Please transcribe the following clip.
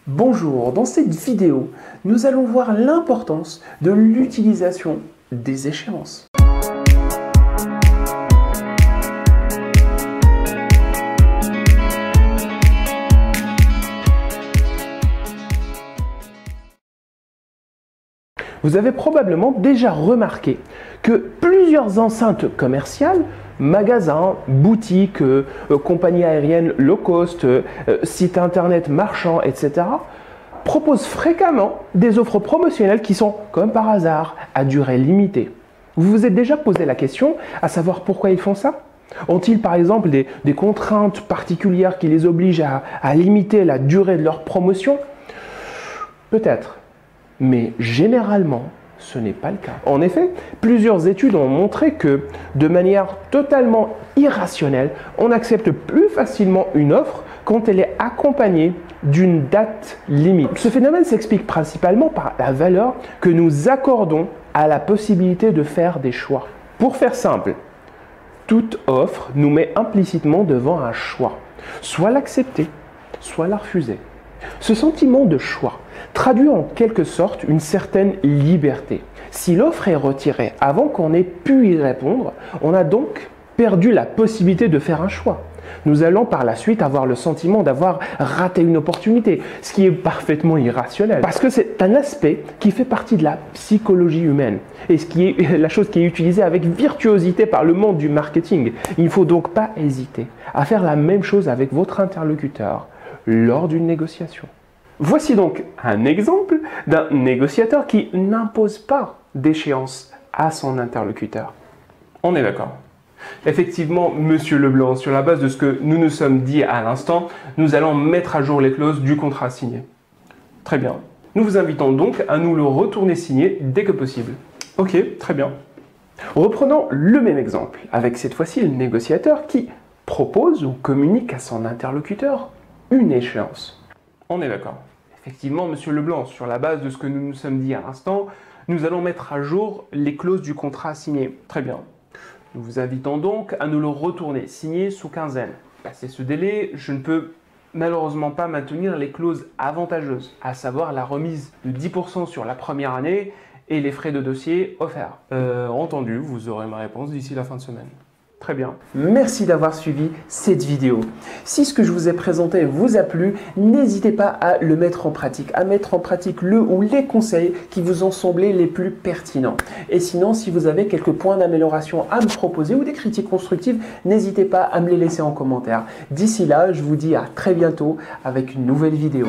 Bonjour, dans cette vidéo, nous allons voir l'importance de l'utilisation des échéances. Vous avez probablement déjà remarqué que plusieurs enceintes commerciales, magasins, boutiques, compagnies aériennes low cost, sites internet marchands, etc. proposent fréquemment des offres promotionnelles qui sont, comme par hasard, à durée limitée. Vous vous êtes déjà posé la question à savoir pourquoi ils font ça? Ont-ils par exemple des contraintes particulières qui les obligent à limiter la durée de leur promotion? Peut-être. Mais généralement, ce n'est pas le cas. En effet, plusieurs études ont montré que, de manière totalement irrationnelle, on accepte plus facilement une offre quand elle est accompagnée d'une date limite. Ce phénomène s'explique principalement par la valeur que nous accordons à la possibilité de faire des choix. Pour faire simple, toute offre nous met implicitement devant un choix, soit l'accepter, soit la refuser. Ce sentiment de choix traduit en quelque sorte une certaine liberté. Si l'offre est retirée avant qu'on ait pu y répondre, on a donc perdu la possibilité de faire un choix. Nous allons par la suite avoir le sentiment d'avoir raté une opportunité, ce qui est parfaitement irrationnel. Parce que c'est un aspect qui fait partie de la psychologie humaine et ce qui est la chose qui est utilisée avec virtuosité par le monde du marketing. Il ne faut donc pas hésiter à faire la même chose avec votre interlocuteur lors d'une négociation. Voici donc un exemple d'un négociateur qui n'impose pas d'échéance à son interlocuteur. On est d'accord. Effectivement, Monsieur Leblanc, sur la base de ce que nous nous sommes dit à l'instant, nous allons mettre à jour les clauses du contrat signé. Très bien. Nous vous invitons donc à nous le retourner signé dès que possible. Ok, très bien. Reprenons le même exemple, avec cette fois-ci le négociateur qui propose ou communique à son interlocuteur une échéance. On est d'accord. Effectivement, Monsieur Leblanc, sur la base de ce que nous nous sommes dit à l'instant, nous allons mettre à jour les clauses du contrat signé. Très bien. Nous vous invitons donc à nous le retourner signé sous quinzaine. Passé ce délai, je ne peux malheureusement pas maintenir les clauses avantageuses, à savoir la remise de 10% sur la première année et les frais de dossier offerts. Entendu, vous aurez ma réponse d'ici la fin de semaine. Très bien. Merci d'avoir suivi cette vidéo. Si ce que je vous ai présenté vous a plu, n'hésitez pas à le mettre en pratique, à mettre en pratique le ou les conseils qui vous ont semblé les plus pertinents. Et sinon, si vous avez quelques points d'amélioration à me proposer ou des critiques constructives, n'hésitez pas à me les laisser en commentaire. D'ici là, je vous dis à très bientôt avec une nouvelle vidéo.